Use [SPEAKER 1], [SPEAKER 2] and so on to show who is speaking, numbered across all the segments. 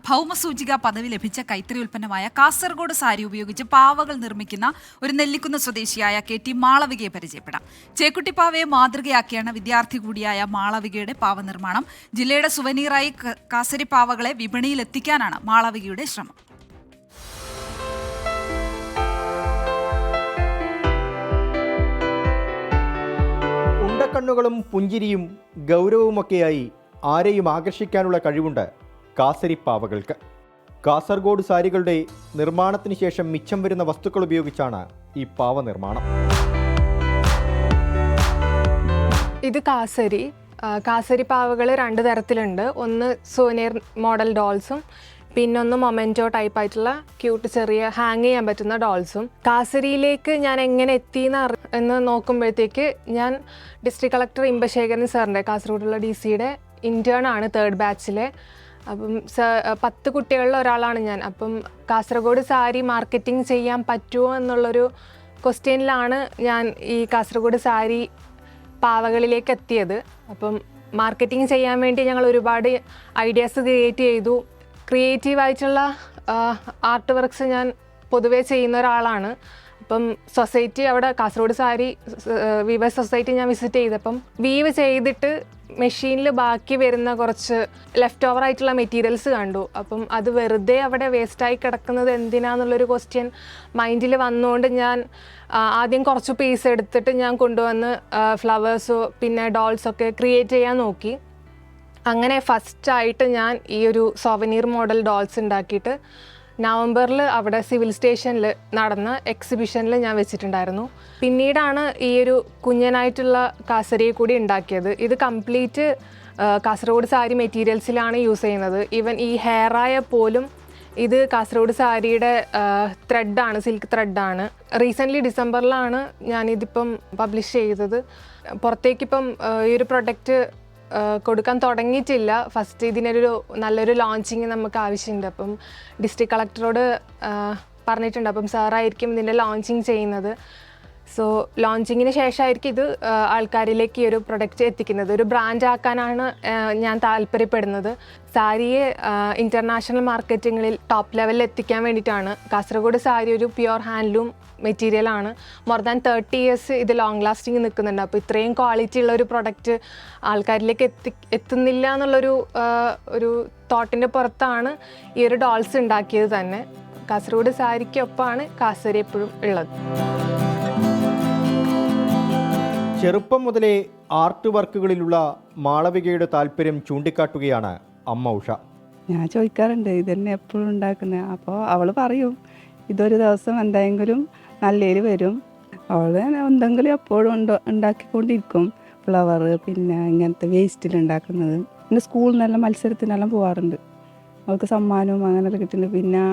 [SPEAKER 1] ഭൗമസൂചിക പദവി ലഭിച്ച കൈത്തറി ഉൽപ്പന്നമായ കാസർഗോഡ് സാരി ഉപയോഗിച്ച് പാവകൾ നിർമ്മിക്കുന്ന ഒരു നെല്ലിക്കുന്ന് സ്വദേശിയായ KT മാളവികയെ പരിചയപ്പെടാം. ചേക്കുട്ടിപ്പാവയെ മാതൃകയാക്കിയാണ് വിദ്യാർത്ഥി കൂടിയായ മാളവികയുടെ പാവ നിർമ്മാണം. ജില്ലയുടെ സുവനീറായി കാസരി പാവകളെ വിപണിയിൽ എത്തിക്കാനാണ് മാളവികയുടെ ശ്രമം.
[SPEAKER 2] ഉണ്ടക്കണ്ണുകളും പുഞ്ചിരിയും ഗൗരവവുമൊക്കെയായി ആരെയും ആകർഷിക്കാനുള്ള കഴിവുണ്ട് കാസരി പാവകൾക്ക്. കാസർഗോഡ് സാരികളുടെ നിർമ്മാണത്തിന് ശേഷം മിച്ചം വരുന്ന വസ്തുക്കൾ ഉപയോഗിച്ചാണ് ഈ പാവ നിർമ്മാണം.
[SPEAKER 3] ഇത് കാസരി പാവകൾ 2 തരത്തിലുണ്ട്. ഒന്ന് സോനിയർ മോഡൽ ഡോൾസും പിന്നൊന്ന് മൊമെൻറ്റോ ടൈപ്പ് ആയിട്ടുള്ള ക്യൂട്ട് ചെറിയ ഹാങ് ചെയ്യാൻ പറ്റുന്ന ഡോൾസും. കാസരിയിലേക്ക് ഞാൻ എങ്ങനെ എന്ന് നോക്കുമ്പോഴത്തേക്ക് ഞാൻ ഡിസ്ട്രിക്ട് കളക്ടർ ഇമ്പശേഖരൻ സാറിൻ്റെ കാസർഗോഡുള്ള DC-യുടെ ഇൻറ്റേൺ ആണ് 3rd ബാച്ചിലെ. അപ്പം 10 കുട്ടികളിൽ ഒരാളാണ് ഞാൻ. അപ്പം കാസർഗോഡ് സാരി മാർക്കറ്റിംഗ് ചെയ്യാൻ പറ്റുമോ എന്നുള്ളൊരു ക്വസ്റ്റ്യനിലാണ് ഞാൻ ഈ കാസർഗോഡ് സാരി പാവകളിലേക്ക് എത്തിയത്. അപ്പം മാർക്കറ്റിംഗ് ചെയ്യാൻ വേണ്ടി ഞങ്ങൾ ഒരുപാട് ഐഡിയാസ് ക്രിയേറ്റ് ചെയ്തു. ക്രിയേറ്റീവായിട്ടുള്ള ആർട്ട് വർക്ക്സ് ഞാൻ പൊതുവേ ചെയ്യുന്ന ഒരാളാണ്. അപ്പം സൊസൈറ്റി അവിടെ കാസർഗോഡ് സാരി വീവേഴ്സ് സൊസൈറ്റി ഞാൻ വിസിറ്റ് ചെയ്തപ്പം വീവ് ചെയ്തിട്ട് മെഷീനിൽ ബാക്കി വരുന്ന കുറച്ച് ലെഫ്റ്റ് ഓവർ ആയിട്ടുള്ള മെറ്റീരിയൽസ് കണ്ടു. അപ്പം അത് വെറുതെ അവിടെ വേസ്റ്റായി കിടക്കുന്നത് എന്തിനാന്നുള്ളൊരു ക്വസ്റ്റ്യൻ മൈൻഡിൽ വന്നുകൊണ്ട് ഞാൻ ആദ്യം കുറച്ച് പീസ് എടുത്തിട്ട് ഞാൻ കൊണ്ടുവന്ന് ഫ്ലവേഴ്സോ പിന്നെ ഡോൾസൊക്കെ ക്രിയേറ്റ് ചെയ്യാൻ നോക്കി. അങ്ങനെ ഫസ്റ്റായിട്ട് ഞാൻ ഈ ഒരു സോവനീർ മോഡൽ ഡോൾസ് ഉണ്ടാക്കിയിട്ട് നവംബറിൽ അവിടെ സിവിൽ സ്റ്റേഷനിൽ നടന്ന എക്സിബിഷനിൽ ഞാൻ വെച്ചിട്ടുണ്ടായിരുന്നു. പിന്നീടാണ് ഈ ഒരു കുഞ്ഞനായിട്ടുള്ള കാസരിയെ കൂടി ഉണ്ടാക്കിയത്. ഇത് കംപ്ലീറ്റ് കാസർഗോഡ് സാരി മെറ്റീരിയൽസിലാണ് യൂസ് ചെയ്യുന്നത്. ഈവൻ ഈ ഹെയറായ പോലും ഇത് കാസർഗോഡ് സാരിയുടെ ത്രെഡാണ്, സിൽക്ക് ത്രെഡാണ്. റീസെൻ്റ്ലി ഡിസംബറിലാണ് ഞാനിതിപ്പം പബ്ലിഷ് ചെയ്തത്. പുറത്തേക്കിപ്പം ഈ ഒരു പ്രൊഡക്റ്റ് കൊടുക്കാൻ തുടങ്ങിയിട്ടില്ല. ഫസ്റ്റ് ഇതിനൊരു നല്ലൊരു ലോഞ്ചിങ് നമുക്ക് ആവശ്യമുണ്ട്. അപ്പം ഡിസ്ട്രിക്ട് കളക്ടറോട് പറഞ്ഞിട്ടുണ്ട്. അപ്പം സാറായിരിക്കും ഇതിൻ്റെ ലോഞ്ചിങ് ചെയ്യുന്നത്. സോ ലോഞ്ചിങ്ങിന് ശേഷമായിരിക്കും ഇത് ആൾക്കാരിലേക്ക് ഈ ഒരു പ്രൊഡക്റ്റ് എത്തിക്കുന്നത്. ഒരു ബ്രാൻഡ് ആക്കാനാണ് ഞാൻ താല്പര്യപ്പെടുന്നത്. സാരിയെ ഇൻ്റർനാഷണൽ മാർക്കറ്റിങ്ങളിൽ ടോപ്പ് ലെവലിൽ എത്തിക്കാൻ വേണ്ടിയിട്ടാണ്. കാസർഗോഡ് സാരി ഒരു പ്യുവർ ഹാൻഡ്ലൂം മെറ്റീരിയലാണ്. മോർ ദാൻ 30 years ഇത് ലോങ് ലാസ്റ്റിങ് നിൽക്കുന്നുണ്ട്. അപ്പോൾ ഇത്രയും ക്വാളിറ്റി ഉള്ള ഒരു പ്രൊഡക്റ്റ് ആൾക്കാരിലേക്ക് എത്തുന്നില്ല എന്നുള്ളൊരു ഒരു തോട്ടിൻ്റെ പുറത്താണ് ഈ ഒരു ഡോൾസ് ഉണ്ടാക്കിയത് തന്നെ. കാസർഗോഡ് സാരിക്കൊപ്പമാണ് കാസരി എപ്പോഴും ഉള്ളത്.
[SPEAKER 2] ചെറുപ്പം മുതലേ ആർട്ട് വർക്കുകളിലുള്ള മാളവികയുടെ താല്പര്യം ചൂണ്ടിക്കാട്ടുകയാണ് അമ്മ ഉഷ.
[SPEAKER 4] ഞാൻ ചോദിക്കാറുണ്ട് ഇതന്നെ എപ്പോഴും ഉണ്ടാക്കുന്നത്. അപ്പോൾ അവൾ പറയും ഇതൊരു ദിവസം എന്തെങ്കിലും നല്ലതിൽ വരും. അവൾ എന്തെങ്കിലും എപ്പോഴും ഉണ്ടാക്കിക്കൊണ്ടിരിക്കും. ഫ്ലവർ പിന്നെ ഇങ്ങനത്തെ വേസ്റ്റിൽ ഉണ്ടാക്കുന്നത്. പിന്നെ സ്കൂളിൽ നിന്നെല്ലാം മത്സരത്തിനെല്ലാം പോകാറുണ്ട്. അവൾക്ക് സമ്മാനവും അങ്ങനെയൊക്കെ കിട്ടുന്നുണ്ട്. പിന്നെ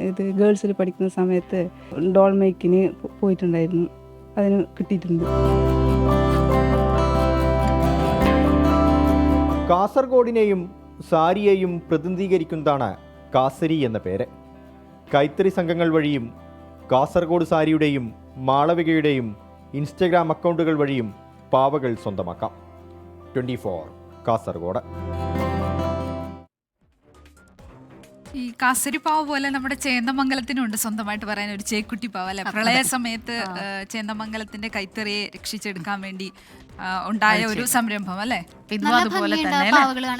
[SPEAKER 4] ഇത് ഗേൾസിൽ പഠിക്കുന്ന സമയത്ത് ഡോൾ മേക്കിന് പോയിട്ടുണ്ടായിരുന്നു. അതിന് കിട്ടിയിട്ടുണ്ട്.
[SPEAKER 2] കാസർഗോഡിനെയും സാരിയെയും പ്രതിനിധീകരിക്കുന്നതാണ് കാസരി എന്ന പേര്. കൈത്തറി സംഘങ്ങൾ വഴിയും കാസർഗോഡ് സാരിയുടെയും മാളവികയുടെയും ഇൻസ്റ്റഗ്രാം അക്കൗണ്ടുകൾ വഴിയും പാവകൾ സ്വന്തമാക്കാം. 24 കാസർഗോഡ്.
[SPEAKER 1] ഈ കാസരി പാവ പോലെ നമ്മുടെ ചേന്ദമംഗലത്തിനുണ്ട് സ്വന്തമായിട്ട് പറയാൻ ഒരു ചേക്കുട്ടി പാവ അല്ലെ. പ്രളയ സമയത്ത് ചേന്ദമംഗലത്തിന്റെ കൈത്തറിയെ രക്ഷിച്ചെടുക്കാൻ വേണ്ടി ഉണ്ടായ ഒരു സംരംഭം അല്ലേ.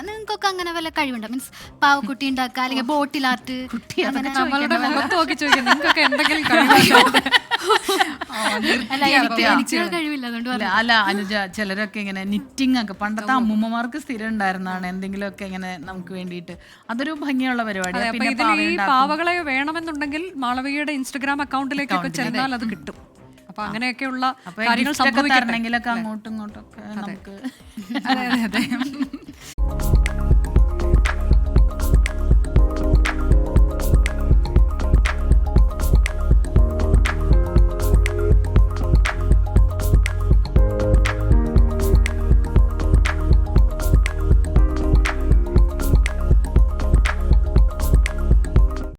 [SPEAKER 5] നിങ്ങൾക്കൊക്കെ അങ്ങനെ വല്ല കഴിവുണ്ടോ? മീൻസ് പാവക്കുട്ടി ഉണ്ടാക്കുക അല്ലെങ്കിൽ ബോട്ടിൽ ആർട്ട്?
[SPEAKER 6] അല്ല അനുജ, ചിലരൊക്കെ ഇങ്ങനെ നിറ്റിംഗ് ഒക്കെ പണ്ടത്തെ അമ്മൂമ്മമാർക്ക് സ്ഥിരം ഉണ്ടായിരുന്നതാണ്. എന്തെങ്കിലുമൊക്കെ ഇങ്ങനെ നമുക്ക് വേണ്ടിയിട്ട് അതൊരു ഭംഗിയുള്ള പരിപാടിയാണ്.
[SPEAKER 7] ഈ പാവകളെ വേണമെന്നുണ്ടെങ്കിൽ മാളവികയുടെ ഇൻസ്റ്റഗ്രാം അക്കൗണ്ടിലേക്കൊക്കെ ചെന്നാൽ അത് കിട്ടും. അപ്പൊ അങ്ങനെയൊക്കെയുള്ള കാര്യങ്ങൾ
[SPEAKER 6] സംഭവിക്കണമെങ്കിലൊക്കെ അങ്ങോട്ടും ഇങ്ങോട്ടും ഒക്കെ നമുക്ക്